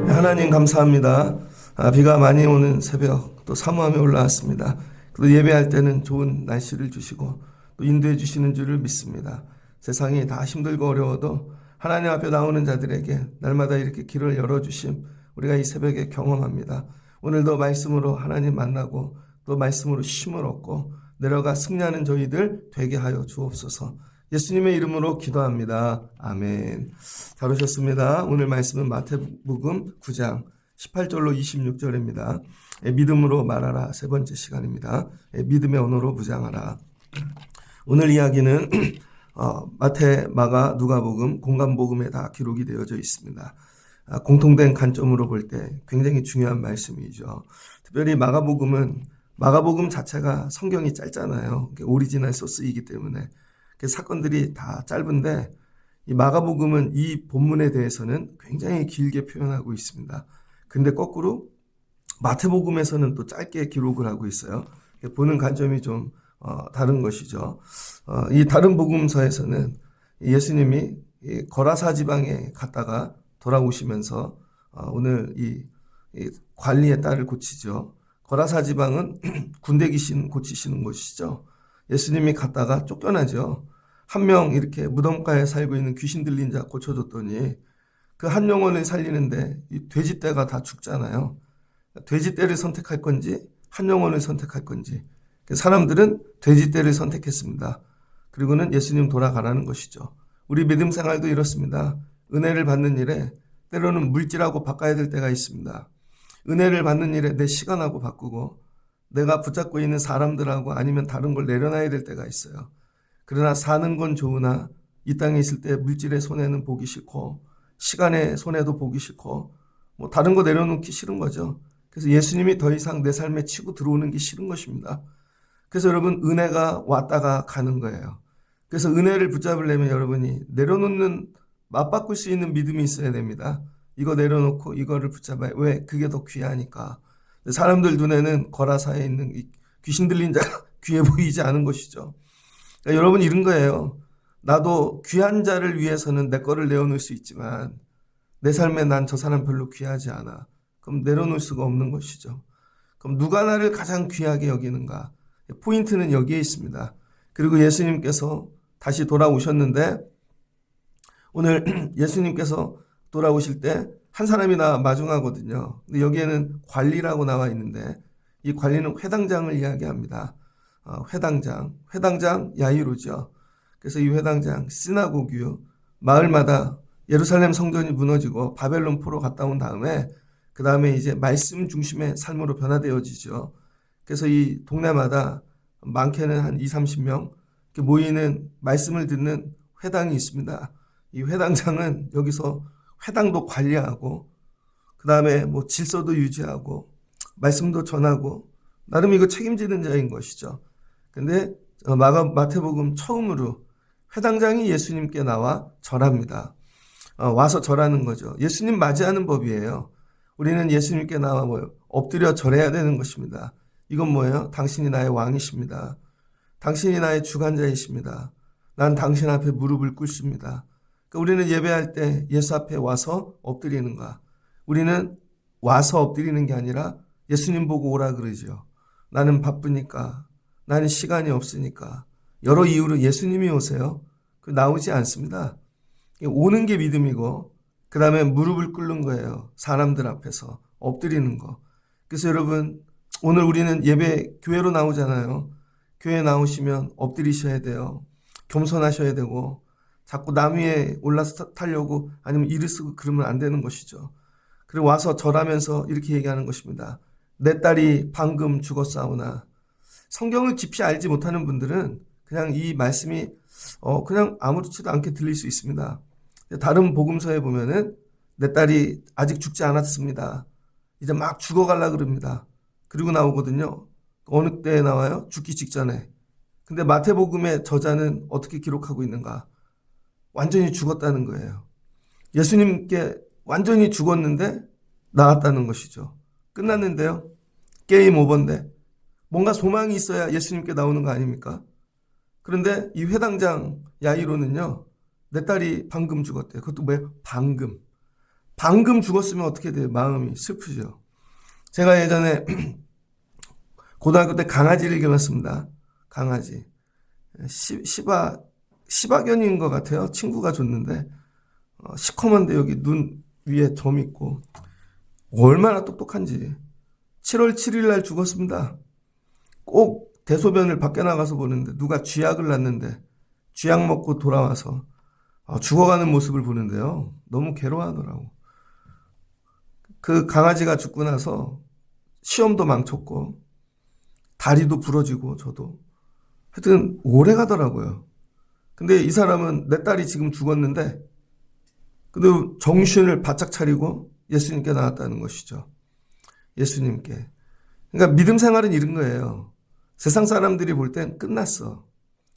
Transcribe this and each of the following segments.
하나님 감사합니다. 비가 많이 오는 새벽 또 사모함에 올라왔습니다. 또 예배할 때는 좋은 날씨를 주시고 또 인도해 주시는 줄을 믿습니다. 세상이 다 힘들고 어려워도 하나님 앞에 나오는 자들에게 날마다 이렇게 길을 열어주심 우리가 이 새벽에 경험합니다. 오늘도 말씀으로 하나님 만나고 또 말씀으로 힘을 얻고 내려가 승리하는 저희들 되게 하여 주옵소서. 예수님의 이름으로 기도합니다. 아멘. 잘 오셨습니다. 오늘 말씀은 마태복음 9장 18절로 26절입니다. 믿음으로 말하라 세 번째 시간입니다. 믿음의 언어로 무장하라. 오늘 이야기는 마태, 마가, 누가복음, 공간복음에 다 기록이 되어져 있습니다. 공통된 관점으로 볼 때 굉장히 중요한 말씀이죠. 특별히 마가복음 자체가 성경이 짧잖아요. 오리지널 소스이기 때문에 사건들이 다 짧은데 이 마가복음은 이 본문에 대해서는 굉장히 길게 표현하고 있습니다. 근데 거꾸로 마태복음에서는 또 짧게 기록을 하고 있어요. 보는 관점이 좀 다른 것이죠. 이 다른 복음서에서는 예수님이 거라사 지방에 갔다가 돌아오시면서 오늘 이 관리의 딸을 고치죠. 거라사 지방은 군대 귀신 고치시는 곳이죠. 예수님이 갔다가 쫓겨나죠. 한 명 이렇게 무덤가에 살고 있는 귀신 들린 자 고쳐줬더니 그 한 영혼을 살리는데 이 돼지떼가 다 죽잖아요. 돼지떼를 선택할 건지 한 영혼을 선택할 건지 사람들은 돼지떼를 선택했습니다. 그리고는 예수님 돌아가라는 것이죠. 우리 믿음 생활도 이렇습니다. 은혜를 받는 일에 때로는 물질하고 바꿔야 될 때가 있습니다. 은혜를 받는 일에 내 시간하고 바꾸고 내가 붙잡고 있는 사람들하고 아니면 다른 걸 내려놔야 될 때가 있어요. 그러나 사는 건 좋으나 이 땅에 있을 때 물질의 손해는 보기 싫고 시간의 손해도 보기 싫고 뭐 다른 거 내려놓기 싫은 거죠. 그래서 예수님이 더 이상 내 삶에 치고 들어오는 게 싫은 것입니다. 그래서 여러분 은혜가 왔다가 가는 거예요. 그래서 은혜를 붙잡으려면 여러분이 내려놓는 맞바꿀 수 있는 믿음이 있어야 됩니다. 이거 내려놓고 이거를 붙잡아야 왜? 그게 더 귀하니까. 사람들 눈에는 거라사에 있는 귀신 들린 자가 귀해 보이지 않은 것이죠. 그러니까 여러분 이런 거예요. 나도 귀한 자를 위해서는 내 거를 내어놓을 수 있지만 내 삶에 난 저 사람 별로 귀하지 않아. 그럼 내려놓을 수가 없는 것이죠. 그럼 누가 나를 가장 귀하게 여기는가? 포인트는 여기에 있습니다. 그리고 예수님께서 다시 돌아오셨는데 오늘 예수님께서 돌아오실 때 한 사람이 마중하거든요. 근데 여기에는 관리라고 나와 있는데 이 관리는 회당장을 이야기합니다. 회당장 야이로죠. 그래서 이 회당장 시나고규 마을마다 예루살렘 성전이 무너지고 바벨론 포로 갔다 온 다음에 그 다음에 이제 말씀 중심의 삶으로 변화되어지죠. 그래서 이 동네마다 많게는 한 20-30명 모이는 말씀을 듣는 회당이 있습니다. 이 회당장은 여기서 회당도 관리하고 그 다음에 뭐 질서도 유지하고 말씀도 전하고 나름 이거 책임지는 자인 것이죠. 근데 마태복음 처음으로 회당장이 예수님께 나와 절합니다. 와서 절하는 거죠. 예수님 맞이하는 법이에요. 우리는 예수님께 나와 엎드려 절해야 되는 것입니다. 이건 뭐예요? 당신이 나의 왕이십니다. 당신이 나의 주관자이십니다. 난 당신 앞에 무릎을 꿇습니다. 그러니까 우리는 예배할 때 예수 앞에 와서 엎드리는가? 우리는 와서 엎드리는 게 아니라 예수님 보고 오라 그러죠. 나는 바쁘니까, 나는 시간이 없으니까. 여러 이유로 예수님이 오세요. 나오지 않습니다. 오는 게 믿음이고 그 다음에 무릎을 꿇는 거예요. 사람들 앞에서 엎드리는 거. 그래서 여러분 오늘 우리는 예배 교회로 나오잖아요. 교회 나오시면 엎드리셔야 돼요. 겸손하셔야 되고 자꾸 남 위에 올라서 타려고 아니면 일을 쓰고 그러면 안 되는 것이죠. 그리고 와서 절하면서 이렇게 얘기하는 것입니다. 내 딸이 방금 죽었사오나. 성경을 깊이 알지 못하는 분들은 그냥 이 말씀이 그냥 아무렇지도 않게 들릴 수 있습니다. 다른 복음서에 보면은 내 딸이 아직 죽지 않았습니다. 이제 막 죽어가려 그럽니다. 그리고 나오거든요. 어느 때에 나와요? 죽기 직전에. 근데 마태복음의 저자는 어떻게 기록하고 있는가? 완전히 죽었다는 거예요. 예수님께 완전히 죽었는데 나았다는 것이죠. 끝났는데요. 게임 오버인데 뭔가 소망이 있어야 예수님께 나오는 거 아닙니까? 그런데 이 회당장 야이로는요, 내 딸이 방금 죽었대요. 그것도 뭐예요? 방금 죽었으면 어떻게 돼요? 마음이 슬프죠. 제가 예전에 고등학교 때 강아지를 기르었습니다. 강아지. 시바견인 것 같아요. 친구가 줬는데, 시커먼데 여기 눈 위에 점 있고, 얼마나 똑똑한지. 7월 7일 날 죽었습니다. 꼭 대소변을 밖에 나가서 보는데 누가 쥐약을 놨는데 쥐약 먹고 돌아와서 죽어가는 모습을 보는데요. 너무 괴로워하더라고. 그 강아지가 죽고 나서 시험도 망쳤고 다리도 부러지고 저도 하여튼 오래 가더라고요. 근데 이 사람은 내 딸이 지금 죽었는데 근데 정신을 바짝 차리고 예수님께 나왔다는 것이죠. 예수님께. 그러니까 믿음 생활은 이런 거예요. 세상 사람들이 볼 땐 끝났어.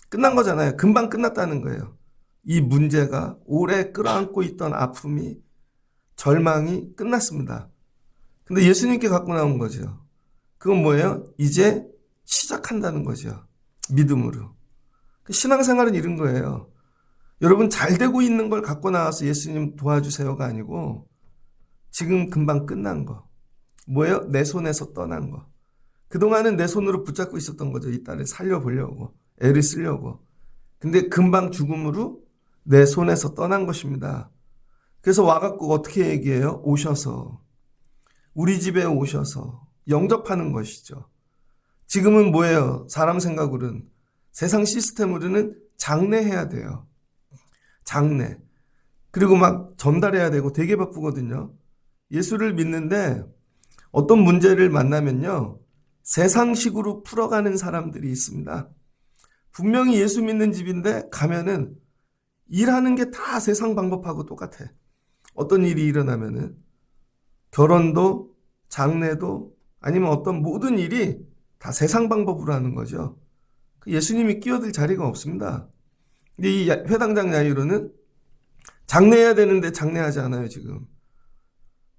끝난 거잖아요. 금방 끝났다는 거예요. 이 문제가 오래 끌어안고 있던 아픔이 절망이 끝났습니다. 근데 예수님께 갖고 나온 거죠. 그건 뭐예요? 이제 시작한다는 거죠. 믿음으로. 신앙생활은 이런 거예요. 여러분 잘 되고 있는 걸 갖고 나와서 예수님 도와주세요가 아니고 지금 금방 끝난 거. 뭐예요? 내 손에서 떠난 거. 그동안은 내 손으로 붙잡고 있었던 거죠. 이 딸을 살려보려고. 애를 쓰려고. 근데 금방 죽음으로 내 손에서 떠난 것입니다. 그래서 와갖고 어떻게 얘기해요? 오셔서. 우리 집에 오셔서 영접하는 것이죠. 지금은 뭐예요? 사람 생각으로는 세상 시스템으로는 장례해야 돼요. 장례. 그리고 막 전달해야 되고 되게 바쁘거든요. 예수를 믿는데 어떤 문제를 만나면요. 세상식으로 풀어가는 사람들이 있습니다. 분명히 예수 믿는 집인데 가면은 일하는 게 다 세상 방법하고 똑같아. 어떤 일이 일어나면은 결혼도 장례도 아니면 어떤 모든 일이 다 세상 방법으로 하는 거죠. 예수님이 끼어들 자리가 없습니다. 근데 이 회당장 야이로는 장례해야 되는데 장례하지 않아요, 지금.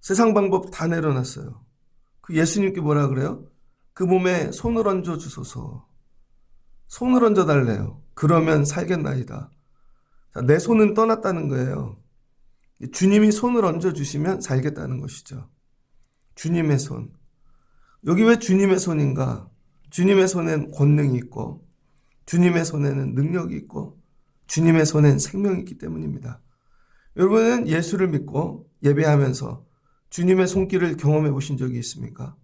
세상 방법 다 내려놨어요. 그 예수님께 뭐라 그래요? 그 몸에 손을 얹어 주소서. 손을 얹어 달래요. 그러면 살겠나이다. 자, 내 손은 떠났다는 거예요. 주님이 손을 얹어 주시면 살겠다는 것이죠. 주님의 손. 여기 왜 주님의 손인가? 주님의 손엔 권능이 있고 주님의 손에는 능력이 있고 주님의 손엔 생명이 있기 때문입니다. 여러분은 예수를 믿고 예배하면서 주님의 손길을 경험해 보신 적이 있습니까?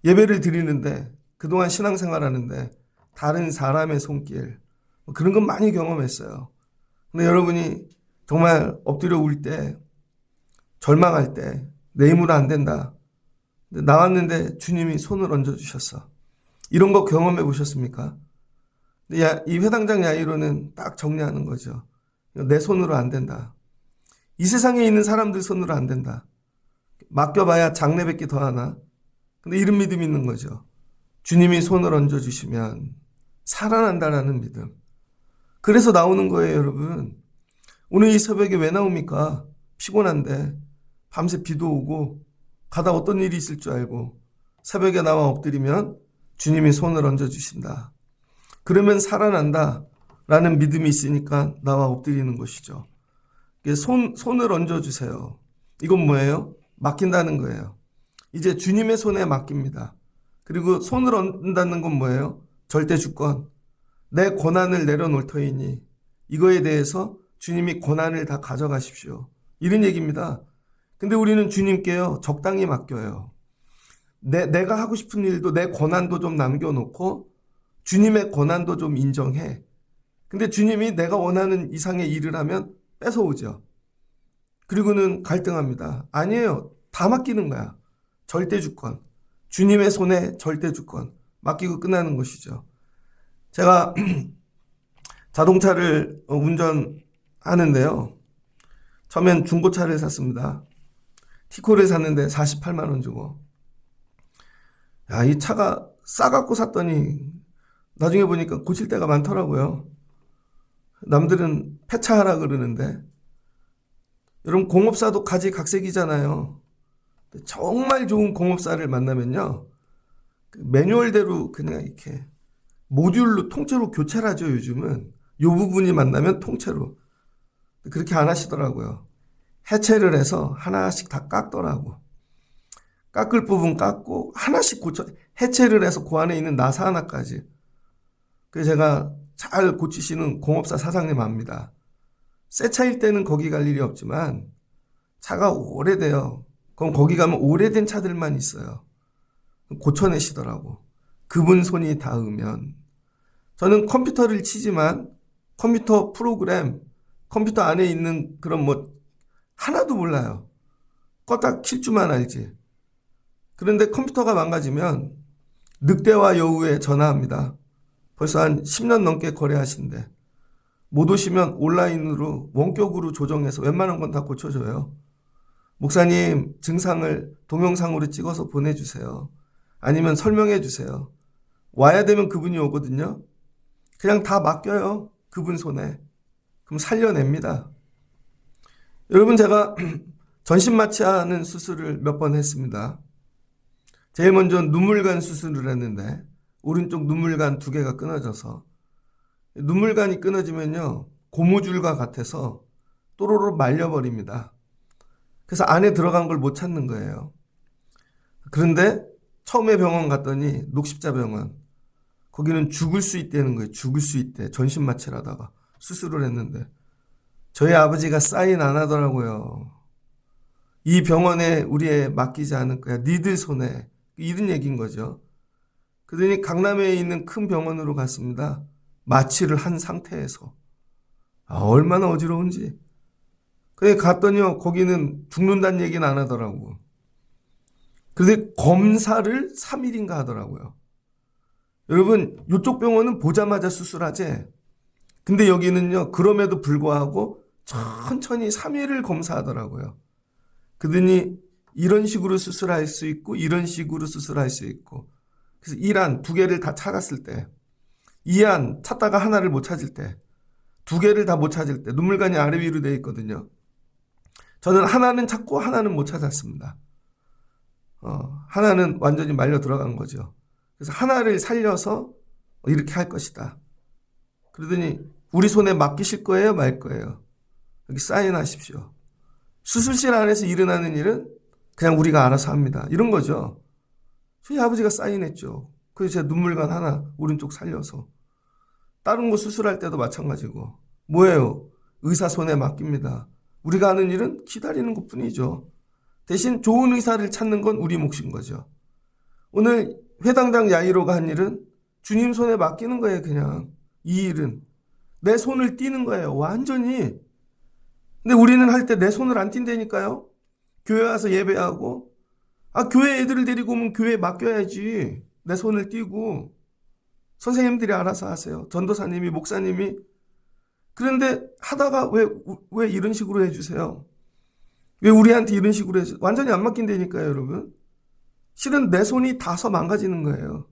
예배를 드리는데 그동안 신앙생활 하는데 다른 사람의 손길 그런 건 많이 경험했어요. 근데 여러분이 정말 엎드려 울 때 절망할 때 내 힘으로 안 된다. 나왔는데 주님이 손을 얹어주셨어. 이런 거 경험해 보셨습니까? 이 회당장 야이로는 딱 정리하는 거죠. 내 손으로 안 된다. 이 세상에 있는 사람들 손으로 안 된다. 맡겨봐야 장례 뵙기 더 하나. 근데 이런 믿음이 있는 거죠. 주님이 손을 얹어주시면 살아난다라는 믿음. 그래서 나오는 거예요, 여러분. 오늘 이 새벽에 왜 나옵니까? 피곤한데 밤새 비도 오고 가다 어떤 일이 있을 줄 알고 새벽에 나와 엎드리면 주님이 손을 얹어주신다. 그러면 살아난다라는 믿음이 있으니까 나와 엎드리는 것이죠. 손을 얹어주세요. 이건 뭐예요? 맡긴다는 거예요. 이제 주님의 손에 맡깁니다. 그리고 손을 얹는다는 건 뭐예요? 절대 주권. 내 권한을 내려놓을 터이니 이거에 대해서 주님이 권한을 다 가져가십시오. 이런 얘기입니다. 근데 우리는 주님께요 적당히 맡겨요. 내가 하고 싶은 일도 내 권한도 좀 남겨놓고 주님의 권한도 좀 인정해. 근데 주님이 내가 원하는 이상의 일을 하면 뺏어오죠. 그리고는 갈등합니다. 아니에요. 다 맡기는 거야. 절대주권. 주님의 손에 절대주권. 맡기고 끝나는 것이죠. 제가 자동차를 운전하는데요. 처음엔 중고차를 샀습니다. 티코를 샀는데 48만 원 주고. 야, 이 차가 싸갖고 샀더니 나중에 보니까 고칠 데가 많더라고요. 남들은 폐차하라 그러는데 여러분 공업사도 가지각색이잖아요. 정말 좋은 공업사를 만나면요. 그 매뉴얼대로 그냥 이렇게 모듈로 통째로 교체를 하죠. 요즘은 요 부분이 만나면 통째로. 그렇게 안 하시더라고요. 해체를 해서 하나씩 다 깎더라고. 깎을 부분 깎고 하나씩 고쳐, 해체를 해서 그 안에 있는 나사 하나까지. 그래서 제가 잘 고치시는 공업사 사장님 압니다. 새 차일 때는 거기 갈 일이 없지만 차가 오래돼요. 그럼 거기 가면 오래된 차들만 있어요. 고쳐내시더라고. 그분 손이 닿으면. 저는 컴퓨터를 치지만 컴퓨터 프로그램, 컴퓨터 안에 있는 그런 뭐 하나도 몰라요. 껐다 킬 줄만 알지. 그런데 컴퓨터가 망가지면 늑대와 여우에 전화합니다. 벌써 한 10년 넘게 거래하신데 못 오시면 온라인으로 원격으로 조정해서 웬만한 건 다 고쳐줘요. 목사님 증상을 동영상으로 찍어서 보내주세요. 아니면 설명해 주세요. 와야 되면 그분이 오거든요. 그냥 다 맡겨요. 그분 손에. 그럼 살려냅니다. 여러분 제가 전신마취하는 수술을 몇 번 했습니다. 제일 먼저 눈물관 수술을 했는데 오른쪽 눈물관 2개가 끊어져서 눈물관이 끊어지면요. 고무줄과 같아서 또로로 말려버립니다. 그래서 안에 들어간 걸 못 찾는 거예요. 그런데 처음에 병원 갔더니 녹십자병원 거기는 죽을 수 있다는 거예요. 죽을 수 있대. 전신마취를 하다가 수술을 했는데 저희 아버지가 사인 안 하더라고요. 이 병원에 우리에 맡기지 않을 거야. 니들 손에. 이런 얘기인 거죠. 그러더니 강남에 있는 큰 병원으로 갔습니다. 마취를 한 상태에서. 얼마나 어지러운지. 그래 갔더니요. 거기는 죽는다는 얘기는 안 하더라고. 그런데 검사를 3일인가 하더라고요. 여러분 이쪽 병원은 보자마자 수술하지. 근데 여기는요. 그럼에도 불구하고 천천히 3일을 검사하더라고요. 그러더니 이런 식으로 수술할 수 있고 이런 식으로 수술할 수 있고 그래서 1안 2개를 다 찾았을 때 2안 찾다가 하나를 못 찾을 때 2개를 다 못 찾을 때 눈물관이 아래 위로 되어 있거든요. 저는 하나는 찾고 하나는 못 찾았습니다. 하나는 완전히 말려 들어간 거죠. 그래서 하나를 살려서 이렇게 할 것이다. 그러더니 우리 손에 맡기실 거예요? 말 거예요? 여기 사인하십시오. 수술실 안에서 일어나는 일은 그냥 우리가 알아서 합니다. 이런 거죠. 저희 아버지가 사인했죠. 그래서 제가 눈물관 하나 오른쪽 살려서. 다른 거 수술할 때도 마찬가지고. 뭐예요? 의사 손에 맡깁니다. 우리가 하는 일은 기다리는 것뿐이죠. 대신 좋은 의사를 찾는 건 우리 몫인 거죠. 오늘 회당장 야이로가 한 일은 주님 손에 맡기는 거예요. 그냥 이 일은 내 손을 띄는 거예요. 완전히. 근데 우리는 할 때 내 손을 안 띈다니까요. 교회 와서 예배하고 교회 애들을 데리고 오면 교회에 맡겨야지. 내 손을 띄고 선생님들이 알아서 하세요. 전도사님이 목사님이. 그런데 하다가 왜 이런 식으로 해주세요? 왜 우리한테 이런 식으로 해주세요? 완전히 안 맡긴다니까요. 여러분. 실은 내 손이 닿아서 망가지는 거예요.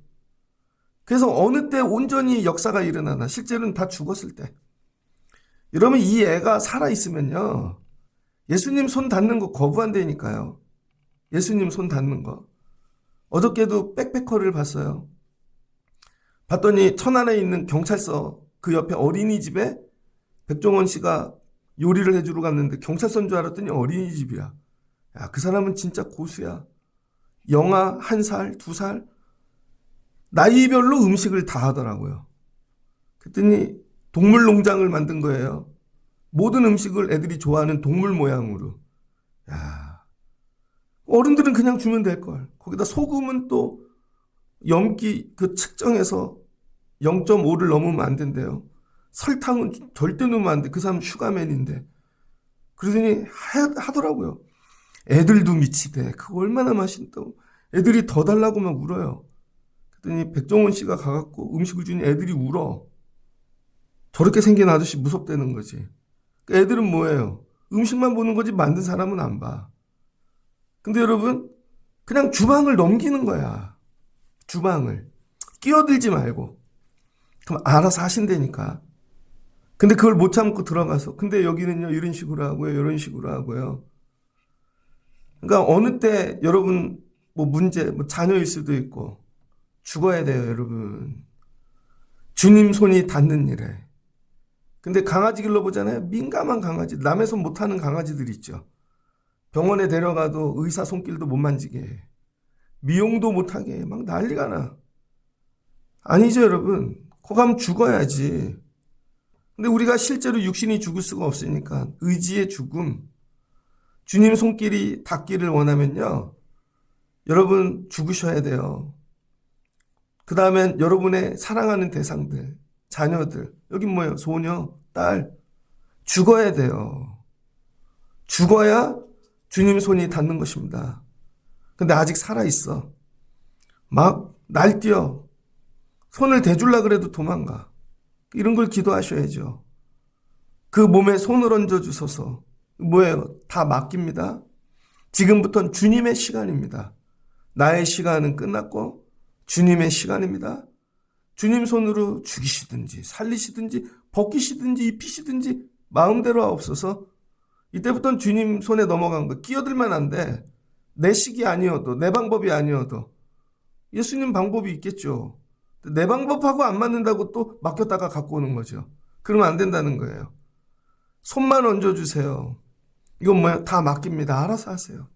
그래서 어느 때 온전히 역사가 일어나나 실제로는 다 죽었을 때. 여러분 이 애가 살아있으면요. 예수님 손 닿는 거 거부한다니까요. 예수님 손 닿는 거. 어저께도 백패커를 봤어요. 봤더니 천안에 있는 경찰서 그 옆에 어린이집에 백종원 씨가 요리를 해주러 갔는데 경찰서인 줄 알았더니 어린이집이야. 야, 그 사람은 진짜 고수야. 영아 1살, 2살 나이별로 음식을 다 하더라고요. 그랬더니 동물농장을 만든 거예요. 모든 음식을 애들이 좋아하는 동물 모양으로. 야, 어른들은 그냥 주면 될걸. 거기다 소금은 또 염기 그 측정해서 0.5를 넘으면 안 된대요. 설탕은 절대 넣으면 안 돼. 그 사람 슈가맨인데. 그러더니 하더라고요. 애들도 미치대. 그거 얼마나 맛있다고. 애들이 더 달라고 막 울어요. 그랬더니 백종원 씨가 가갖고 음식을 주니 애들이 울어. 저렇게 생긴 아저씨 무섭다는 거지. 애들은 뭐예요? 음식만 보는 거지 만든 사람은 안 봐. 근데 여러분 그냥 주방을 넘기는 거야. 주방을. 끼어들지 말고. 그럼 알아서 하신다니까. 근데 그걸 못 참고 들어가서 근데 여기는요 이런 식으로 하고요. 이런 식으로 하고요. 그러니까 어느 때 여러분 뭐 문제 뭐 자녀일 수도 있고 죽어야 돼요, 여러분. 주님 손이 닿는 일에. 근데 강아지 길러보잖아요. 민감한 강아지, 남의 손 못하는 강아지들 있죠. 병원에 데려가도 의사 손길도 못 만지게 해. 미용도 못하게 해. 막 난리가 나. 아니죠, 여러분. 코 가면 죽어야지. 근데 우리가 실제로 육신이 죽을 수가 없으니까 의지의 죽음, 주님 손길이 닿기를 원하면요, 여러분 죽으셔야 돼요. 그 다음엔 여러분의 사랑하는 대상들, 자녀들, 여긴 뭐예요? 소녀, 딸, 죽어야 돼요. 죽어야 주님 손이 닿는 것입니다. 근데 아직 살아있어. 막 날뛰어. 손을 대줄라 그래도 도망가. 이런 걸 기도하셔야죠. 그 몸에 손을 얹어 주소서. 뭐예요? 다 맡깁니다. 지금부터는 주님의 시간입니다. 나의 시간은 끝났고 주님의 시간입니다. 주님 손으로 죽이시든지 살리시든지 벗기시든지 입히시든지 마음대로 하옵소서. 이때부터는 주님 손에 넘어간 거 끼어들면 안 돼. 내 식이 아니어도, 내 방법이 아니어도 예수님 방법이 있겠죠. 내 방법하고 안 맞는다고 또 맡겼다가 갖고 오는 거죠. 그러면 안 된다는 거예요. 손만 얹어주세요. 이건 뭐예요? 다 맡깁니다. 알아서 하세요.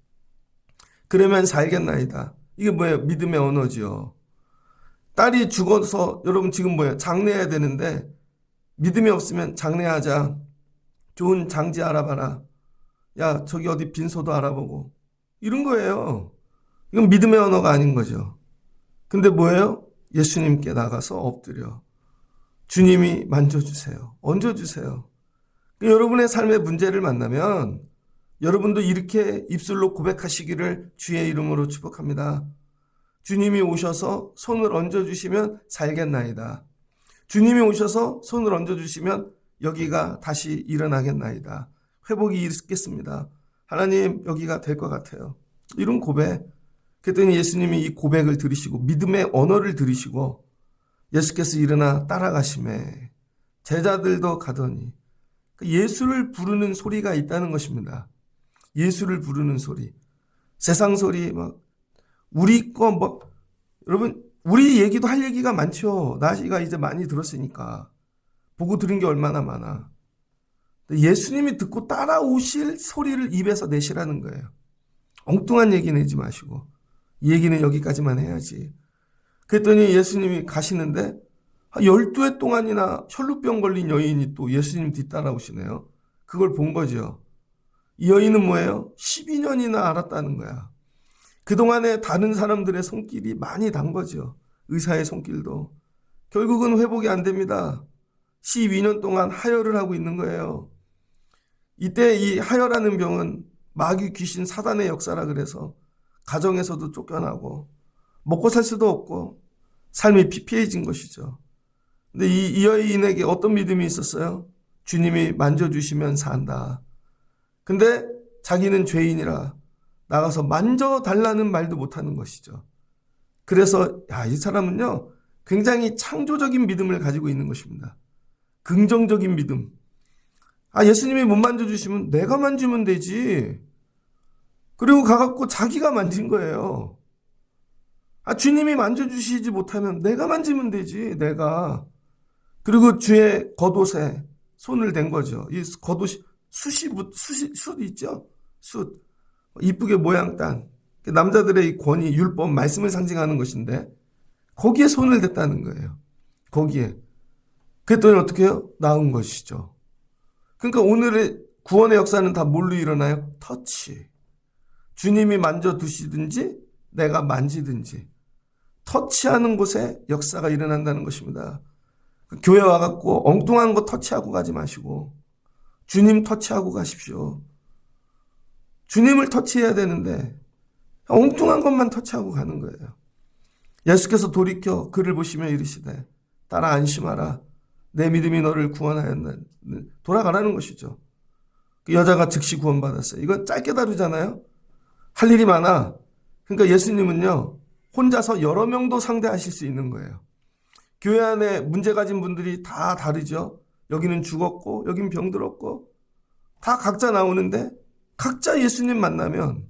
그러면 살겠나이다. 이게 뭐예요? 믿음의 언어죠. 딸이 죽어서 여러분 지금 뭐예요? 장례해야 되는데 믿음이 없으면 장례하자. 좋은 장지 알아봐라. 야, 저기 어디 빈소도 알아보고. 이런 거예요. 이건 믿음의 언어가 아닌 거죠. 근데 뭐예요? 예수님께 나가서 엎드려. 주님이 만져주세요. 얹어주세요. 여러분의 삶의 문제를 만나면 여러분도 이렇게 입술로 고백하시기를 주의 이름으로 축복합니다. 주님이 오셔서 손을 얹어주시면 살겠나이다. 주님이 오셔서 손을 얹어주시면 여기가 다시 일어나겠나이다. 회복이 있겠습니다. 하나님, 여기가 될 것 같아요. 이런 고백. 그랬더니 예수님이 이 고백을 들으시고 믿음의 언어를 들으시고 예수께서 일어나 따라가심에 제자들도 가더니 예수를 부르는 소리가 있다는 것입니다. 예수를 부르는 소리. 세상 소리 막 우리 거 뭐 여러분 우리 얘기도 할 얘기가 많죠. 나이가 이제 많이 들었으니까 보고 들은 게 얼마나 많아. 예수님이 듣고 따라오실 소리를 입에서 내시라는 거예요. 엉뚱한 얘기 내지 마시고 이 얘기는 여기까지만 해야지. 그랬더니 예수님이 가시는데 12해 동안이나 혈루병 걸린 여인이 또 예수님 뒤따라오시네요. 그걸 본 거죠. 이 여인은 뭐예요? 12년이나 알았다는 거야. 그동안에 다른 사람들의 손길이 많이 단 거죠. 의사의 손길도. 결국은 회복이 안 됩니다. 12년 동안 하혈을 하고 있는 거예요. 이때 이 하혈하는 병은 마귀 귀신 사단의 역사라 그래서 가정에서도 쫓겨나고 먹고 살 수도 없고 삶이 피폐해진 것이죠. 근데 이 여인에게 어떤 믿음이 있었어요? 주님이 만져주시면 산다. 근데 자기는 죄인이라 나가서 만져달라는 말도 못하는 것이죠. 그래서 이 사람은요 굉장히 창조적인 믿음을 가지고 있는 것입니다. 긍정적인 믿음. 예수님이 못 만져주시면 내가 만지면 되지. 그리고 가갖고 자기가 만진 거예요. 주님이 만져주시지 못하면 내가 만지면 되지, 내가. 그리고 주의 겉옷에 손을 댄 거죠. 이 겉옷이 숯 있죠? 숯. 이쁘게 모양 딴. 남자들의 이 권위, 율법, 말씀을 상징하는 것인데, 거기에 손을 댔다는 거예요. 거기에. 그랬더니 어떻게 해요? 나은 것이죠. 그러니까 오늘의 구원의 역사는 다 뭘로 일어나요? 터치. 주님이 만져두시든지 내가 만지든지 터치하는 곳에 역사가 일어난다는 것입니다. 교회 와갖고 엉뚱한 거 터치하고 가지 마시고 주님 터치하고 가십시오. 주님을 터치해야 되는데 엉뚱한 것만 터치하고 가는 거예요. 예수께서 돌이켜 그를 보시며 이르시되 따라 안심하라. 내 믿음이 너를 구원하였나. 돌아가라는 것이죠. 그 여자가 즉시 구원받았어요. 이건 짧게 다루잖아요. 할 일이 많아. 그러니까 예수님은요 혼자서 여러 명도 상대하실 수 있는 거예요. 교회 안에 문제 가진 분들이 다 다르죠. 여기는 죽었고 여긴 병들었고 다 각자 나오는데 각자 예수님 만나면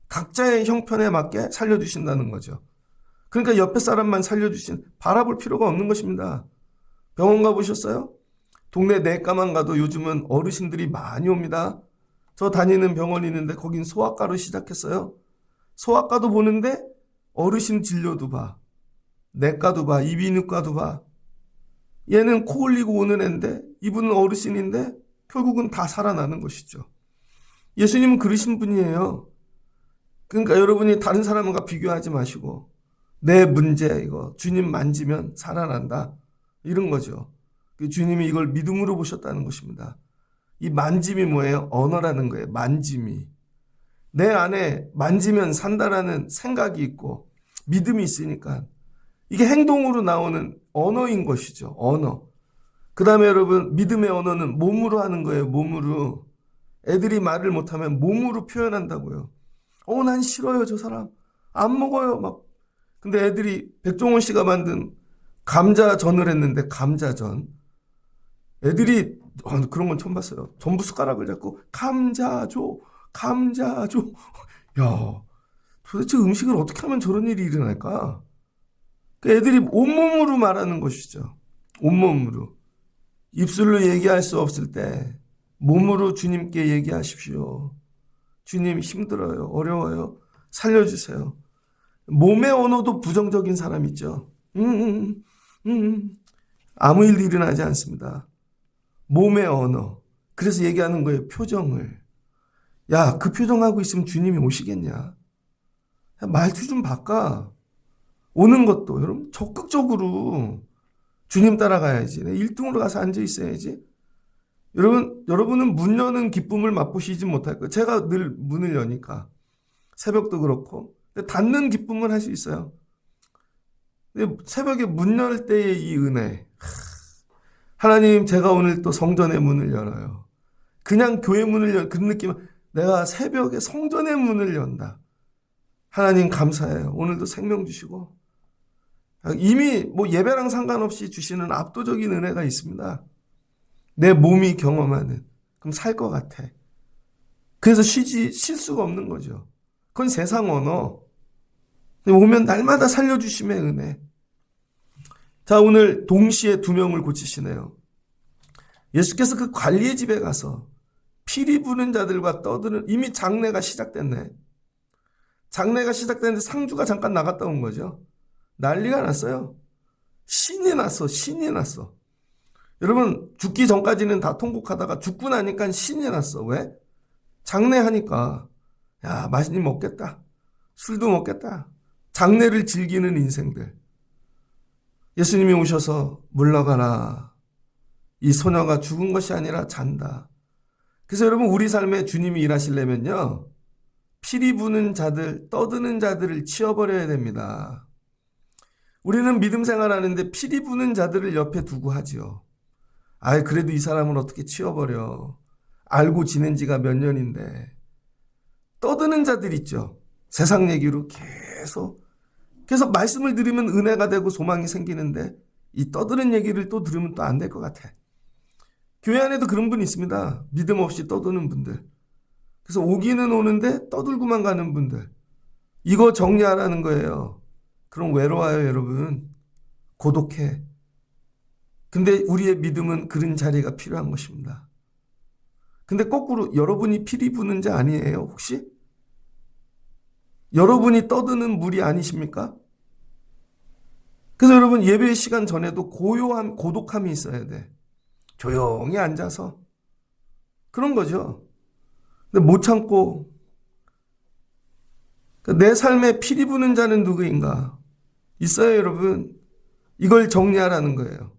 각자의 형편에 맞게 살려주신다는 거죠. 그러니까 옆에 사람만 살려주신, 바라볼 필요가 없는 것입니다. 병원 가보셨어요? 동네 내과만 가도 요즘은 어르신들이 많이 옵니다. 저 다니는 병원이 있는데 거긴 소아과로 시작했어요. 소아과도 보는데 어르신 진료도 봐. 내과도 봐. 이비인후과도 봐. 얘는 코 올리고 오는 애인데 이분은 어르신인데 결국은 다 살아나는 것이죠. 예수님은 그러신 분이에요. 그러니까 여러분이 다른 사람과 비교하지 마시고 내 문제 이거 주님 만지면 살아난다. 이런 거죠. 주님이 이걸 믿음으로 보셨다는 것입니다. 이 만짐이 뭐예요? 언어라는 거예요. 만짐이. 내 안에 만지면 산다라는 생각이 있고 믿음이 있으니까 이게 행동으로 나오는 언어인 것이죠. 언어. 그 다음에 여러분 믿음의 언어는 몸으로 하는 거예요. 몸으로. 애들이 말을 못하면 몸으로 표현한다고요. 난 싫어요. 저 사람. 안 먹어요. 막. 근데 애들이 백종원 씨가 만든 감자전을 했는데 감자전. 애들이 그런 건 처음 봤어요. 전부 숟가락을 잡고 감자 줘. 감자 줘. 야, 도대체 음식을 어떻게 하면 저런 일이 일어날까? 애들이 온몸으로 말하는 것이죠. 온몸으로. 입술로 얘기할 수 없을 때 몸으로 주님께 얘기하십시오. 주님 힘들어요. 어려워요. 살려주세요. 몸의 언어도 부정적인 사람 있죠. 아무 일도 일어나지 않습니다. 몸의 언어. 그래서 얘기하는 거예요. 표정을. 야, 그 표정하고 있으면 주님이 오시겠냐? 말투 좀 바꿔. 오는 것도 여러분 적극적으로 주님 따라가야지. 1등으로 가서 앉아 있어야지. 여러분은 문 여는 기쁨을 맛보시지 못할 거예요. 제가 늘 문을 여니까. 새벽도 그렇고. 닫는 기쁨을 할 수 있어요. 새벽에 문 열 때의 이 은혜. 하나님, 제가 오늘 또 성전의 문을 열어요. 그냥 교회 문을 그 느낌은 내가 새벽에 성전의 문을 연다. 하나님 감사해요. 오늘도 생명 주시고. 이미 뭐 예배랑 상관없이 주시는 압도적인 은혜가 있습니다. 내 몸이 경험하는. 그럼 살 것 같아. 그래서 쉴 수가 없는 거죠. 그건 세상 언어. 오면 날마다 살려주심의 은혜. 자, 오늘 동시에 2명을 고치시네요. 예수께서 그 관리의 집에 가서 피리 부는 자들과 떠드는, 이미 장례가 시작됐네. 장례가 시작됐는데 상주가 잠깐 나갔다 온 거죠. 난리가 났어요. 신이 났어. 여러분, 죽기 전까지는 다 통곡하다가 죽고 나니까 신이 났어. 왜? 장례하니까, 야, 맛있니 먹겠다. 술도 먹겠다. 장례를 즐기는 인생들. 예수님이 오셔서 물러가라. 이 소녀가 죽은 것이 아니라 잔다. 그래서 여러분, 우리 삶에 주님이 일하시려면요, 피리 부는 자들, 떠드는 자들을 치워버려야 됩니다. 우리는 믿음 생활하는데 피리 부는 자들을 옆에 두고 하지요. 그래도 이 사람을 어떻게 치워버려. 알고 지낸 지가 몇 년인데. 떠드는 자들 있죠. 세상 얘기로 계속 말씀을 들으면 은혜가 되고 소망이 생기는데 이 떠드는 얘기를 또 들으면 또 안 될 것 같아. 교회 안에도 그런 분이 있습니다. 믿음 없이 떠드는 분들. 그래서 오기는 오는데 떠들고만 가는 분들. 이거 정리하라는 거예요. 그럼 외로워요, 여러분. 고독해. 근데 우리의 믿음은 그런 자리가 필요한 것입니다. 근데 거꾸로 여러분이 피리 부는 자 아니에요, 혹시? 여러분이 떠드는 물이 아니십니까? 그래서 여러분 예배 시간 전에도 고독함이 있어야 돼. 조용히 앉아서. 그런 거죠. 근데 못 참고 내 삶에 피리 부는 자는 누구인가? 있어요, 여러분. 이걸 정리하라는 거예요.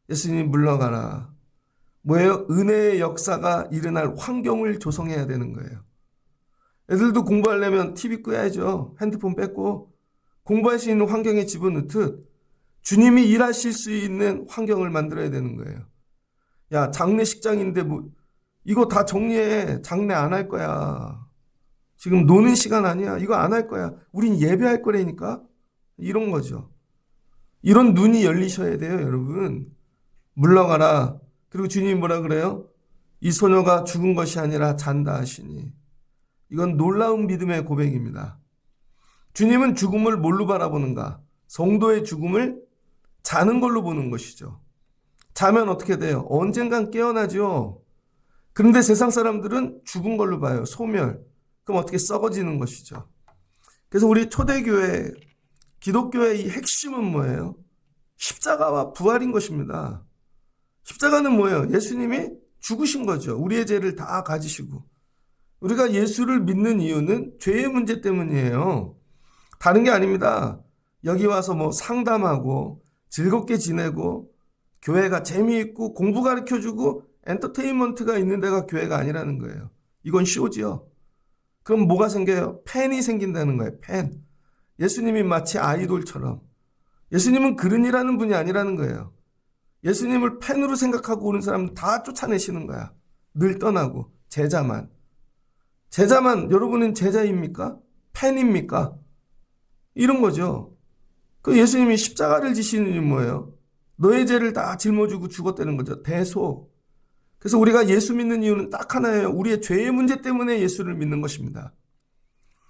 예수님이 물러가라. 뭐예요? 은혜의 역사가 일어날 환경을 조성해야 되는 거예요. 애들도 공부하려면 TV 끄야죠. 핸드폰 뺏고 공부할 수 있는 환경에 집어넣듯 주님이 일하실 수 있는 환경을 만들어야 되는 거예요. 야, 장례식장인데 이거 다 정리해. 장례 안 할 거야. 지금 노는 시간 아니야. 이거 안 할 거야. 우린 예배할 거라니까. 이런 거죠. 이런 눈이 열리셔야 돼요, 여러분. 물러가라. 그리고 주님이 뭐라 그래요? 이 소녀가 죽은 것이 아니라 잔다 하시니. 이건 놀라운 믿음의 고백입니다. 주님은 죽음을 뭘로 바라보는가? 성도의 죽음을 자는 걸로 보는 것이죠. 자면 어떻게 돼요? 언젠간 깨어나죠. 그런데 세상 사람들은 죽은 걸로 봐요. 소멸. 그럼 어떻게 썩어지는 것이죠. 그래서 우리 초대교회, 기독교의 이 핵심은 뭐예요? 십자가와 부활인 것입니다. 십자가는 뭐예요? 예수님이 죽으신 거죠. 우리의 죄를 다 가지시고. 우리가 예수를 믿는 이유는 죄의 문제 때문이에요. 다른 게 아닙니다. 여기 와서 뭐 상담하고 즐겁게 지내고 교회가 재미있고 공부 가르쳐주고 엔터테인먼트가 있는 데가 교회가 아니라는 거예요. 이건 쇼지요. 그럼 뭐가 생겨요? 팬이 생긴다는 거예요. 팬. 예수님이 마치 아이돌처럼. 예수님은 그른이라는 분이 아니라는 거예요. 예수님을 팬으로 생각하고 오는 사람은 다 쫓아내시는 거야. 늘 떠나고. 제자만. 여러분은 제자입니까? 팬입니까? 이런 거죠. 그 예수님이 십자가를 지시는 이유는 뭐예요? 너의 죄를 다 짊어지고 죽었다는 거죠. 대속. 그래서 우리가 예수 믿는 이유는 딱 하나예요. 우리의 죄의 문제 때문에 예수를 믿는 것입니다.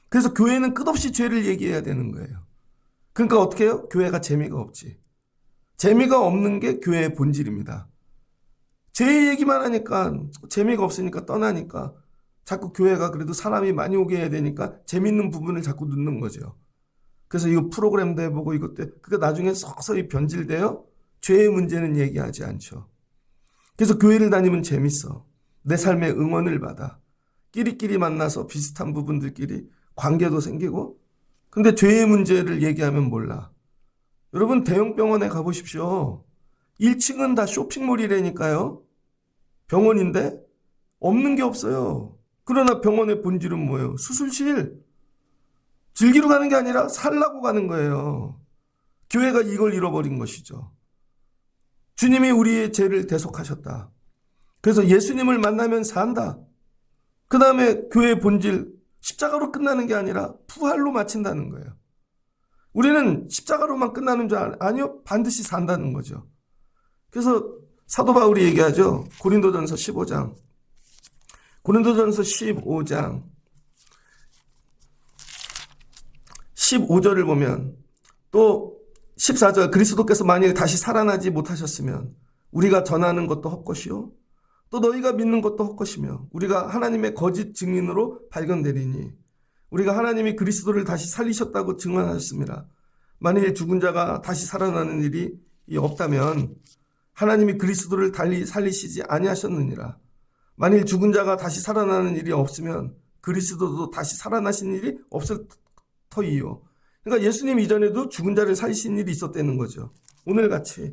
그래서 교회는 끝없이 죄를 얘기해야 되는 거예요. 그러니까 어떻게 해요? 교회가 재미가 없지. 재미가 없는 게 교회의 본질입니다. 죄 얘기만 하니까 재미가 없으니까 떠나니까 자꾸 교회가 그래도 사람이 많이 오게 해야 되니까 재밌는 부분을 자꾸 넣는 거죠. 그래서 이거 프로그램도 해보고 이것도 그게 나중에 서서히 변질돼요. 죄의 문제는 얘기하지 않죠. 그래서 교회를 다니면 재밌어. 내 삶에 응원을 받아. 끼리끼리 만나서 비슷한 부분들끼리 관계도 생기고. 근데 죄의 문제를 얘기하면 몰라. 여러분 대형 병원에 가보십시오. 1층은 다 쇼핑몰이라니까요. 병원인데 없는 게 없어요. 그러나 병원의 본질은 뭐예요? 수술실. 즐기러 가는 게 아니라 살라고 가는 거예요. 교회가 이걸 잃어버린 것이죠. 주님이 우리의 죄를 대속하셨다. 그래서 예수님을 만나면 산다. 그 다음에 교회의 본질, 십자가로 끝나는 게 아니라 부활로 마친다는 거예요. 우리는 십자가로만 끝나는 줄 아니요? 반드시 산다는 거죠. 그래서 사도 바울이 얘기하죠. 고린도전서 15장. 고린도전서 15장 15절을 보면 또 14절 그리스도께서 만일 다시 살아나지 못하셨으면 우리가 전하는 것도 헛것이요 또 너희가 믿는 것도 헛것이며 우리가 하나님의 거짓 증인으로 발견되리니 우리가 하나님이 그리스도를 다시 살리셨다고 증언하셨습니다. 만일 죽은 자가 다시 살아나는 일이 없다면 하나님이 그리스도를 달리 살리시지 아니하셨느니라. 만일 죽은 자가 다시 살아나는 일이 없으면 그리스도도 다시 살아나신 일이 없을 터이요. 그러니까 예수님 이전에도 죽은 자를 살리신 일이 있었다는 거죠. 오늘같이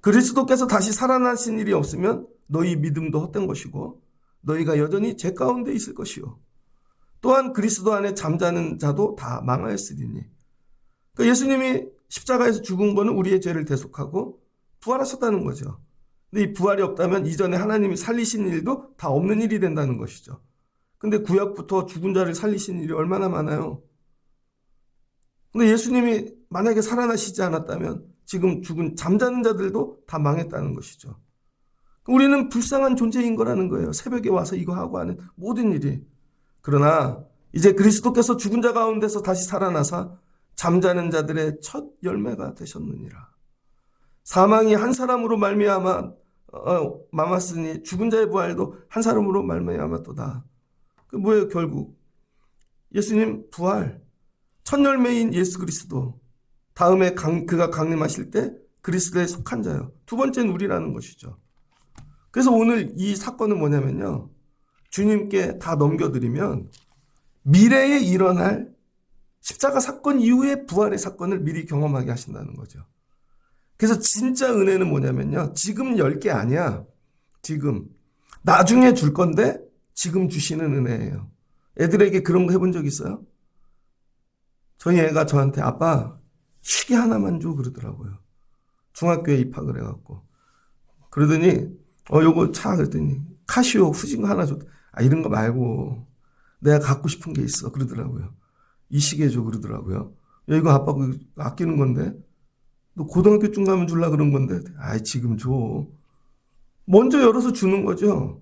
그리스도께서 다시 살아나신 일이 없으면 너희 믿음도 헛된 것이고 너희가 여전히 죄 가운데 있을 것이요. 또한 그리스도 안에 잠자는 자도 다 망하였으리니. 그러니까 예수님이 십자가에서 죽은 거는 우리의 죄를 대속하고 부활하셨다는 거죠. 근데 이 부활이 없다면 이전에 하나님이 살리신 일도 다 없는 일이 된다는 것이죠. 근데 구약부터 죽은 자를 살리신 일이 얼마나 많아요. 근데 예수님이 만약에 살아나시지 않았다면 지금 죽은 잠자는 자들도 다 망했다는 것이죠. 우리는 불쌍한 존재인 거라는 거예요. 새벽에 와서 이거 하고 하는 모든 일이. 그러나 이제 그리스도께서 죽은 자 가운데서 다시 살아나사 잠자는 자들의 첫 열매가 되셨느니라. 사망이 한 사람으로 말미암았으니 죽은 자의 부활도 한 사람으로 말미암았도다. 그 뭐예요? 결국 예수님 부활, 첫 열매인 예수 그리스도, 다음에 그가 강림하실 때 그리스도에 속한 자요. 두 번째는 우리라는 것이죠. 그래서 오늘 이 사건은 뭐냐면요, 주님께 다 넘겨드리면 미래에 일어날 십자가 사건 이후의 부활의 사건을 미리 경험하게 하신다는 거죠. 그래서 진짜 은혜는 뭐냐면요, 지금 열 게 아니야. 지금 나중에 줄 건데 지금 주시는 은혜예요. 애들에게 그런 거 해본 적 있어요? 저희 애가 저한테 아빠 시계 하나만 줘 그러더라고요. 중학교에 입학을 해갖고. 그러더니 요거 차 그랬더니 카시오 후진 거 하나 줘. 이런 거 말고 내가 갖고 싶은 게 있어 그러더라고요. 이 시계 줘 그러더라고요. 야, 이거 아빠 아끼는 건데 너 고등학교쯤 가면 줄라 그런 건데 지금 줘. 먼저 열어서 주는 거죠.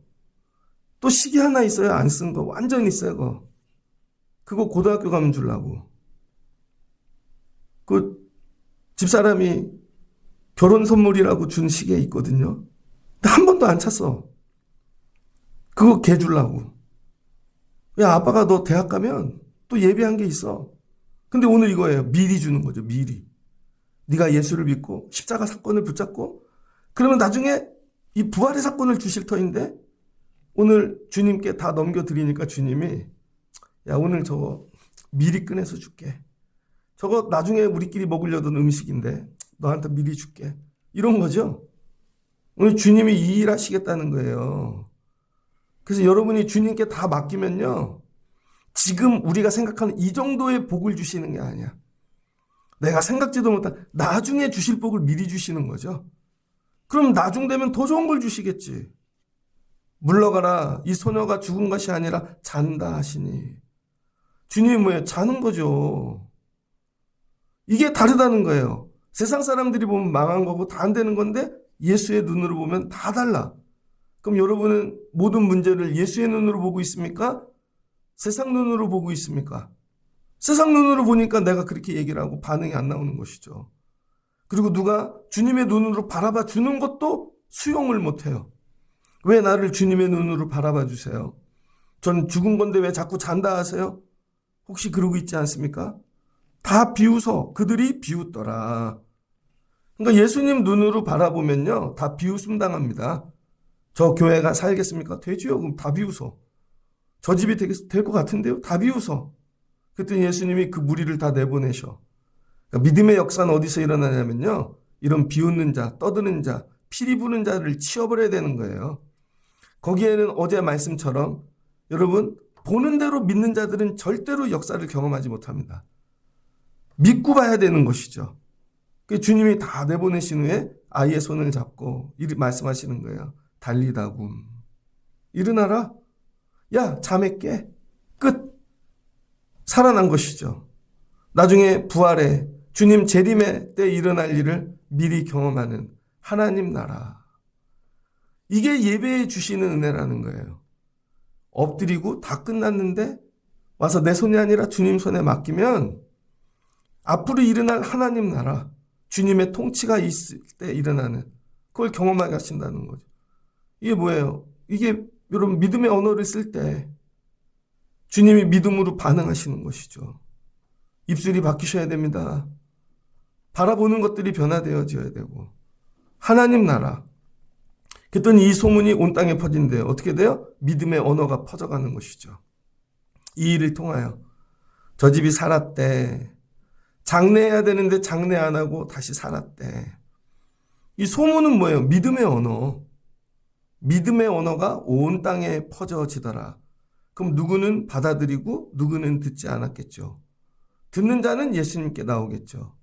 또 시계 하나 있어요. 안 쓴 거 완전히 새 거. 그거 고등학교 가면 주려고. 그 집사람이 결혼 선물이라고 준 시계 있거든요. 근데 한 번도 안 찼어. 그거 걔 주려고. 야, 아빠가 너 대학 가면 또 예비한 게 있어. 근데 오늘 이거예요. 미리 주는 거죠. 미리. 네가 예수를 믿고 십자가 사건을 붙잡고 그러면 나중에 이 부활의 사건을 주실 터인데 오늘 주님께 다 넘겨드리니까 주님이 야, 오늘 저거 미리 꺼내서 줄게. 저거 나중에 우리끼리 먹으려던 음식인데 너한테 미리 줄게. 이런 거죠. 오늘 주님이 이 일 하시겠다는 거예요. 그래서 여러분이 주님께 다 맡기면요. 지금 우리가 생각하는 이 정도의 복을 주시는 게 아니야. 내가 생각지도 못한 나중에 주실 복을 미리 주시는 거죠. 그럼 나중 되면 더 좋은 걸 주시겠지. 물러가라. 이 소녀가 죽은 것이 아니라 잔다 하시니. 주님이 뭐예요? 자는 거죠. 이게 다르다는 거예요. 세상 사람들이 보면 망한 거고 다 안 되는 건데 예수의 눈으로 보면 다 달라. 그럼 여러분은 모든 문제를 예수의 눈으로 보고 있습니까? 세상 눈으로 보고 있습니까? 세상 눈으로 보니까 내가 그렇게 얘기를 하고 반응이 안 나오는 것이죠. 그리고 누가 주님의 눈으로 바라봐 주는 것도 수용을 못해요. 왜 나를 주님의 눈으로 바라봐 주세요? 전 죽은 건데 왜 자꾸 잔다 하세요? 혹시 그러고 있지 않습니까? 다 비웃어. 그들이 비웃더라. 그러니까 예수님 눈으로 바라보면요. 다 비웃음 당합니다. 저 교회가 살겠습니까? 되지요. 그럼 다 비웃어. 저 집이 될 것 같은데요? 다 비웃어. 그랬더니 예수님이 그 무리를 다 내보내셔. 그러니까 믿음의 역사는 어디서 일어나냐면요. 이런 비웃는 자, 떠드는 자, 피리 부는 자를 치워버려야 되는 거예요. 거기에는 어제 말씀처럼 여러분 보는 대로 믿는 자들은 절대로 역사를 경험하지 못합니다. 믿고 봐야 되는 것이죠. 주님이 다 내보내신 후에 아이의 손을 잡고 말씀하시는 거예요. 달리다굼. 일어나라. 야, 잠에 깨. 끝. 살아난 것이죠. 나중에 부활에 주님 재림의 때 일어날 일을 미리 경험하는 하나님 나라. 이게 예배해 주시는 은혜라는 거예요. 엎드리고 다 끝났는데 와서 내 손이 아니라 주님 손에 맡기면 앞으로 일어날 하나님 나라, 주님의 통치가 있을 때 일어나는 그걸 경험하게 하신다는 거죠. 이게 뭐예요? 이게 여러분 믿음의 언어를 쓸 때 주님이 믿음으로 반응하시는 것이죠. 입술이 바뀌셔야 됩니다. 바라보는 것들이 변화되어져야 되고 하나님 나라. 그랬더니 이 소문이 온 땅에 퍼진대요. 어떻게 돼요? 믿음의 언어가 퍼져가는 것이죠. 이 일을 통하여 저 집이 살았대. 장례해야 되는데 장례 안 하고 다시 살았대. 이 소문은 뭐예요? 믿음의 언어. 믿음의 언어가 온 땅에 퍼져지더라. 그럼 누구는 받아들이고 누구는 듣지 않았겠죠. 듣는 자는 예수님께 나오겠죠.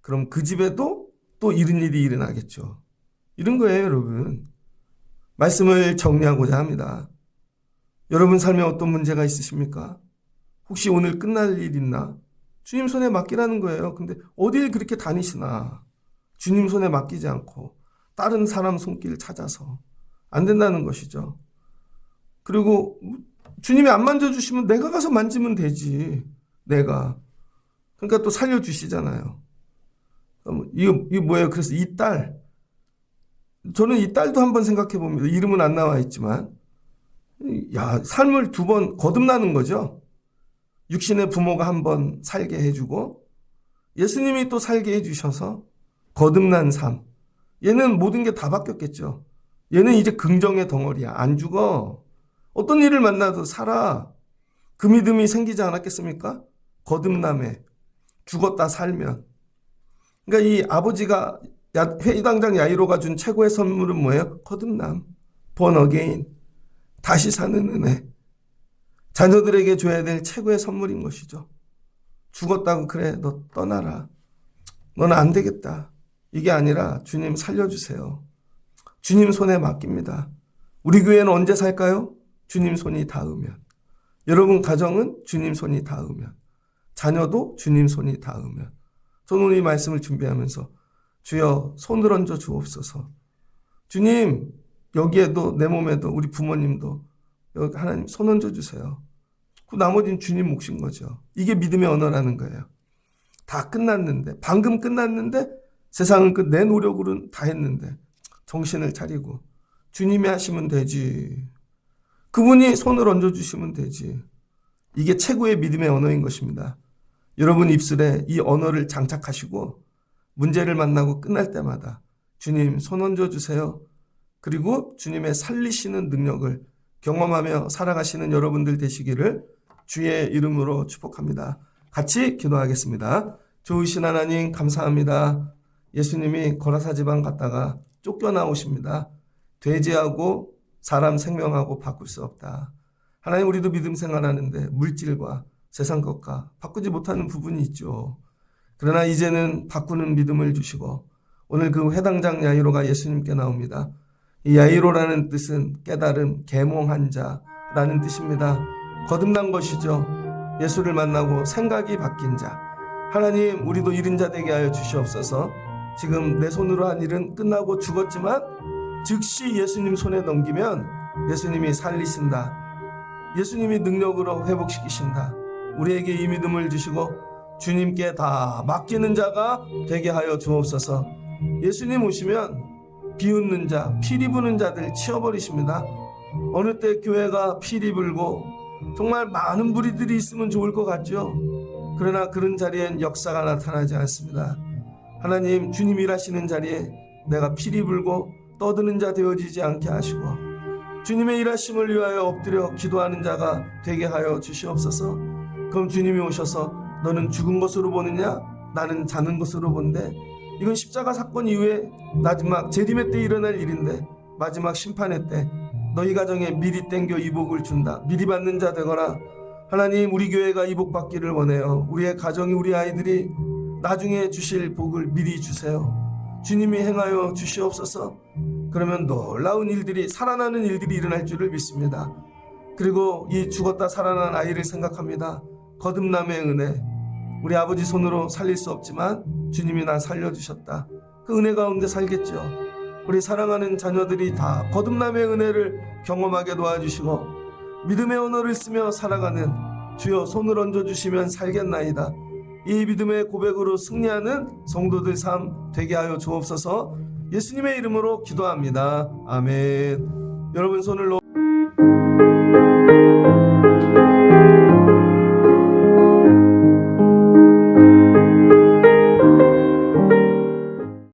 그럼 그 집에도 또 이런 일이 일어나겠죠. 이런 거예요, 여러분. 말씀을 정리하고자 합니다. 여러분 삶에 어떤 문제가 있으십니까? 혹시 오늘 끝날 일 있나? 주님 손에 맡기라는 거예요. 근데 어딜 그렇게 다니시나? 주님 손에 맡기지 않고 다른 사람 손길 찾아서 안 된다는 것이죠. 그리고 주님이 안 만져주시면 내가 가서 만지면 되지. 내가. 그러니까 또 살려주시잖아요. 이거 뭐예요? 그래서 이 딸. 저는 이 딸도 한번 생각해 봅니다. 이름은 안 나와 있지만. 야, 삶을 두 번 거듭나는 거죠. 육신의 부모가 한 번 살게 해주고 예수님이 또 살게 해주셔서 거듭난 삶. 얘는 모든 게 다 바뀌었겠죠. 얘는 이제 긍정의 덩어리야. 안 죽어. 어떤 일을 만나도 살아. 그 믿음이 생기지 않았겠습니까? 거듭남에. 죽었다 살면. 그러니까 이 아버지가 회당장 야이로가 준 최고의 선물은 뭐예요? 거듭남. born again. 다시 사는 은혜. 자녀들에게 줘야 될 최고의 선물인 것이죠. 죽었다고 그래 너 떠나라. 너는 안 되겠다. 이게 아니라 주님 살려주세요. 주님 손에 맡깁니다. 우리 교회는 언제 살까요? 주님 손이 닿으면. 여러분 가정은 주님 손이 닿으면. 자녀도 주님 손이 닿으면. 저는 오늘 이 말씀을 준비하면서 주여 손을 얹어 주옵소서. 주님 여기에도 내 몸에도 우리 부모님도 여기 하나님 손 얹어 주세요. 그 나머지는 주님 몫인 거죠. 이게 믿음의 언어라는 거예요. 다 끝났는데, 방금 끝났는데, 세상은 내 노력으로는 다 했는데, 정신을 차리고 주님이 하시면 되지. 그분이 손을 얹어주시면 되지. 이게 최고의 믿음의 언어인 것입니다. 여러분 입술에 이 언어를 장착하시고 문제를 만나고 끝날 때마다 주님 손 얹어주세요. 그리고 주님의 살리시는 능력을 경험하며 살아가시는 여러분들 되시기를 주의 이름으로 축복합니다. 같이 기도하겠습니다. 좋으신 하나님 감사합니다. 예수님이 거라사 지방 갔다가 쫓겨나오십니다. 돼지하고 사람 생명하고 바꿀 수 없다. 하나님, 우리도 믿음 생활하는데 물질과 세상 것과 바꾸지 못하는 부분이 있죠. 그러나 이제는 바꾸는 믿음을 주시고 오늘 그 회당장 야이로가 예수님께 나옵니다. 이 야이로라는 뜻은 깨달음, 계몽한 자라는 뜻입니다. 거듭난 것이죠. 예수를 만나고 생각이 바뀐 자. 하나님, 우리도 이른 자 되게 하여 주시옵소서. 지금 내 손으로 한 일은 끝나고 죽었지만 즉시 예수님 손에 넘기면 예수님이 살리신다. 예수님이 능력으로 회복시키신다. 우리에게 이 믿음을 주시고 주님께 다 맡기는 자가 되게 하여 주옵소서. 예수님 오시면 비웃는 자, 피리 부는 자들 치워버리십니다. 어느 때 교회가 피리 불고 정말 많은 무리들이 있으면 좋을 것 같죠. 그러나 그런 자리엔 역사가 나타나지 않습니다. 하나님, 주님 일하시는 자리에 내가 피리 불고 떠드는 자 되어지지 않게 하시고 주님의 일하심을 위하여 엎드려 기도하는 자가 되게 하여 주시옵소서. 그럼 주님이 오셔서 너는 죽은 것으로 보느냐? 나는 자는 것으로 본대. 이건 십자가 사건 이후에 마지막 재림의 때 일어날 일인데, 마지막 심판의 때 너희 가정에 미리 땡겨 이복을 준다. 미리 받는 자 되거라. 하나님, 우리 교회가 이복 받기를 원해요. 우리의 가정이, 우리 아이들이 나중에 주실 복을 미리 주세요. 주님이 행하여 주시옵소서. 그러면 놀라운 일들이, 살아나는 일들이 일어날 줄을 믿습니다. 그리고 이 죽었다 살아난 아이를 생각합니다. 거듭남의 은혜. 우리 아버지 손으로 살릴 수 없지만 주님이 나 살려주셨다. 그 은혜 가운데 살겠죠. 우리 사랑하는 자녀들이 다 거듭남의 은혜를 경험하게 도와주시고 믿음의 언어를 쓰며 살아가는, 주여 손을 얹어주시면 살겠나이다. 이 믿음의 고백으로 승리하는 성도들 삶 되게 하여 주옵소서. 예수님의 이름으로 기도합니다. 아멘. 여러분 손을